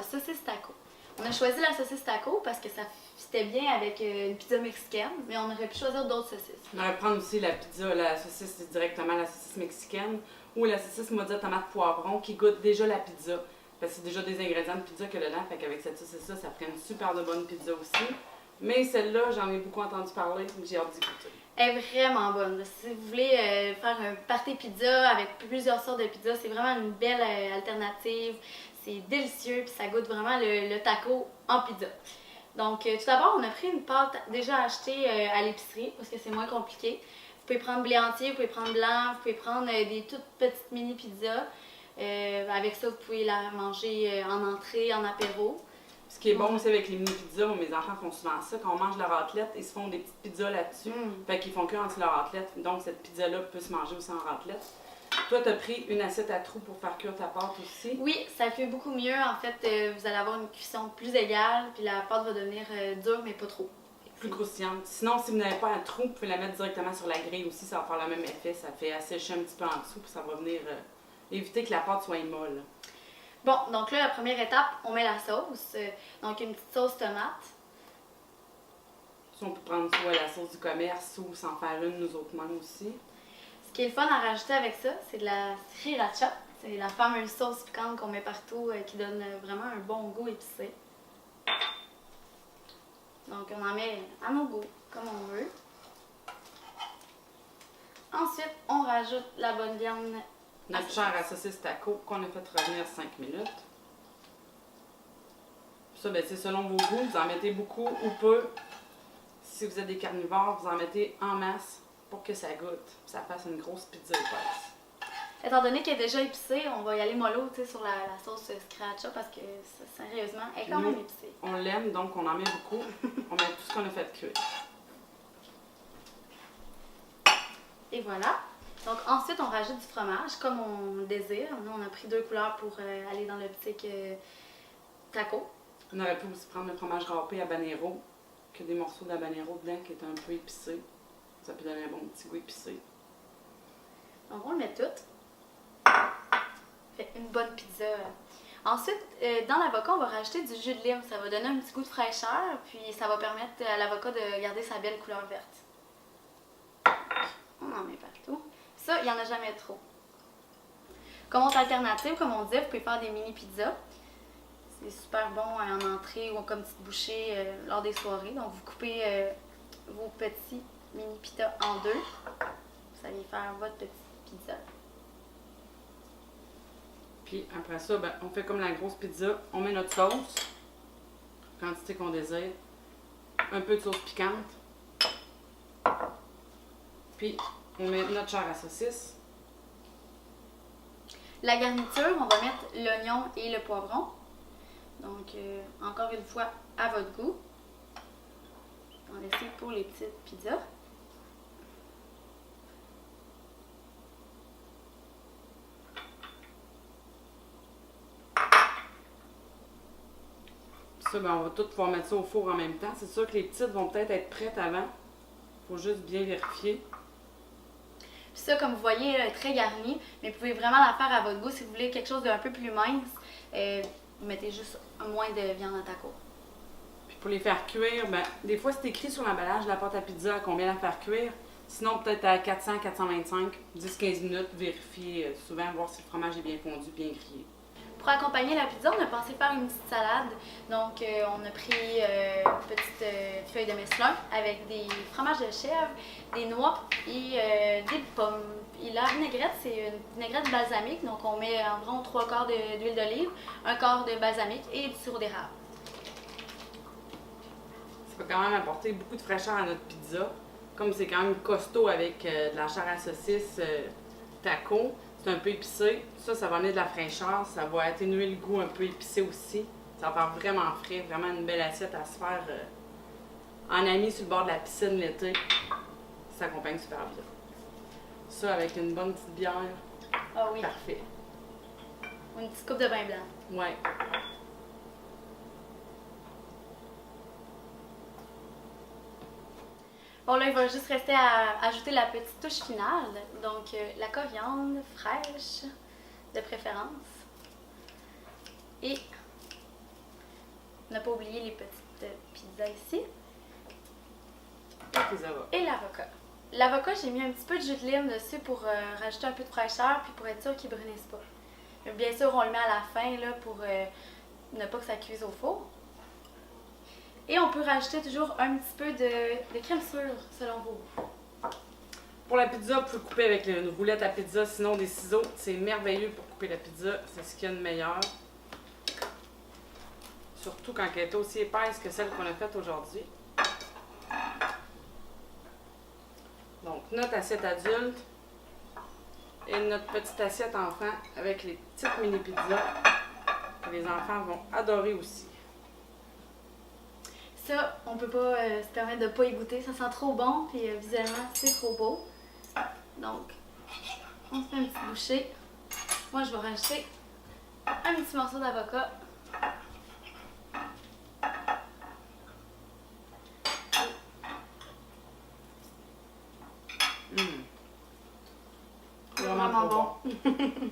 saucisse taco. On a choisi la saucisse taco parce que ça fitait bien avec une pizza mexicaine, mais on aurait pu choisir d'autres saucisses. On aurait pu prendre aussi la pizza, la saucisse directement, la saucisse mexicaine, ou la saucisse mozza tomate poivron qui goûte déjà la pizza. Parce que c'est déjà des ingrédients de pizza que dedans, fait qu'avec cette saucisse-là, ça ferait une super de bonne pizza aussi. Mais celle-là, j'en ai beaucoup entendu parler, donc j'ai hâte d'y goûter. Elle est vraiment bonne. Si vous voulez faire un party pizza avec plusieurs sortes de pizza, c'est vraiment une belle alternative. C'est délicieux, puis ça goûte vraiment le taco en pizza. Donc, tout d'abord, on a pris une pâte déjà achetée à l'épicerie, parce que c'est moins compliqué. Vous pouvez prendre blé entier, vous pouvez prendre blanc, vous pouvez prendre des toutes petites mini pizzas. Avec ça, vous pouvez la manger en entrée, en apéro. Ce qui est bon aussi avec les mini pizzas, mes enfants font souvent ça. Quand on mange leur raclette, ils se font des petites pizzas là-dessus. Fait qu'ils font que entre leur raclette. Donc, cette pizza-là peut se manger aussi en raclette. Toi, tu as pris une assiette à trous pour faire cuire ta pâte aussi. Oui, ça cuit beaucoup mieux. En fait, vous allez avoir une cuisson plus égale, puis la pâte va devenir dure, mais pas trop. Plus croustillante. Sinon, si vous n'avez pas un trou, vous pouvez la mettre directement sur la grille aussi. Ça va faire le même effet. Ça fait assécher un petit peu en dessous, puis ça va venir éviter que la pâte soit molle. Bon, donc là, la première étape, on met la sauce. Donc, une petite sauce tomate. Si on peut prendre soit la sauce du commerce ou s'en faire une nous autres mêmes aussi. Ce qui est le fun à rajouter avec ça, c'est de la sriracha. C'est la fameuse sauce piquante qu'on met partout qui donne vraiment un bon goût épicé. Donc, on en met à nos goûts, comme on veut. Ensuite, on rajoute la bonne viande. Notre chair à saucisse taco qu'on a fait revenir 5 minutes. Puis ça, c'est selon vos goûts. Vous en mettez beaucoup ou peu. Si vous êtes des carnivores, vous en mettez en masse pour que ça goûte. Puis ça fasse une grosse pizza épaisse. Étant donné qu'elle est déjà épicée, on va y aller mollo sur la sauce sriracha parce que sérieusement, elle est quand même épicée. On l'aime, donc on en met beaucoup. On met tout ce qu'on a fait cuire. Et voilà. Donc ensuite, on rajoute du fromage comme on désire. Nous, on a pris 2 couleurs pour aller dans l'optique taco. On aurait pu aussi prendre le fromage râpé habanero, que des morceaux d'habanero dedans qui est un peu épicé. Ça peut donner un bon petit goût épicé. Donc on le met tout. Fait une bonne pizza. Ensuite, dans l'avocat, on va rajouter du jus de lime. Ça va donner un petit goût de fraîcheur, puis ça va permettre à l'avocat de garder sa belle couleur verte. On en met partout. Ça, il n'y en a jamais trop. Comme autre alternative, comme on dit, vous pouvez faire des mini pizzas. C'est super bon en entrée ou comme petite bouchée lors des soirées. Donc, vous coupez vos petits mini pizzas en 2. Vous allez faire votre petite pizza. Puis après ça, on fait comme la grosse pizza. On met notre sauce, quantité qu'on désire, un peu de sauce piquante. Puis on met notre chair à saucisse. La garniture, on va mettre l'oignon et le poivron. Donc, encore une fois, à votre goût. On va laisser pour les petites pizzas. Ça, on va tout pouvoir mettre ça au four en même temps. C'est sûr que les petites vont peut-être être prêtes avant. Il faut juste bien vérifier. Puis ça, comme vous voyez, elle est très garnie, mais vous pouvez vraiment la faire à votre goût. Si vous voulez quelque chose d'un peu plus mince, vous mettez juste moins de viande à taco. Puis pour les faire cuire, des fois c'est écrit sur l'emballage de la pâte à pizza à combien la faire cuire. Sinon, peut-être à 400, 425, 10-15 minutes, vérifier souvent, voir si le fromage est bien fondu, bien grillé. Pour accompagner la pizza, on a pensé faire une petite salade. Donc, on a pris une petite feuille de mesclun avec des fromages de chèvre, des noix et des pommes. Et la vinaigrette, c'est une vinaigrette balsamique. Donc, on met environ 3 quarts d'huile d'olive, 1 quart de balsamique et du sirop d'érable. Ça va quand même apporter beaucoup de fraîcheur à notre pizza. Comme c'est quand même costaud avec de la chair à saucisse taco. C'est un peu épicé. Ça va amener de la fraîcheur. Ça va atténuer le goût un peu épicé aussi. Ça va faire vraiment frais. Vraiment une belle assiette à se faire en ami sur le bord de la piscine l'été. Ça s'accompagne super bien. Ça avec une bonne petite bière. Ah oui. Parfait. Ou une petite coupe de vin blanc. Ouais. Bon, là, il va juste rester à ajouter la petite touche finale. Donc, la coriandre fraîche, de préférence. Et n'a pas oublié les petites pizzas ici. Et tes avocats. Et l'avocat. L'avocat, j'ai mis un petit peu de jus de lime dessus pour rajouter un peu de fraîcheur puis pour être sûr qu'il ne brunisse pas. Bien sûr, on le met à la fin là, pour ne pas que ça cuise au four. Et on peut rajouter toujours un petit peu de crème sure, selon vous. Pour la pizza, vous pouvez couper avec une roulette à pizza, sinon des ciseaux. C'est merveilleux pour couper la pizza. C'est ce qu'il y a de meilleur. Surtout quand elle est aussi épaisse que celle qu'on a faite aujourd'hui. Donc, notre assiette adulte et notre petite assiette enfant avec les petites mini pizzas que les enfants vont adorer aussi. Ça, on peut pas se permettre de pas y goûter. Ça sent trop bon, puis visuellement, c'est trop beau. Donc, on se fait une petite bouchée. Moi, je vais rajouter un petit morceau d'avocat. C'est Vraiment trop bon.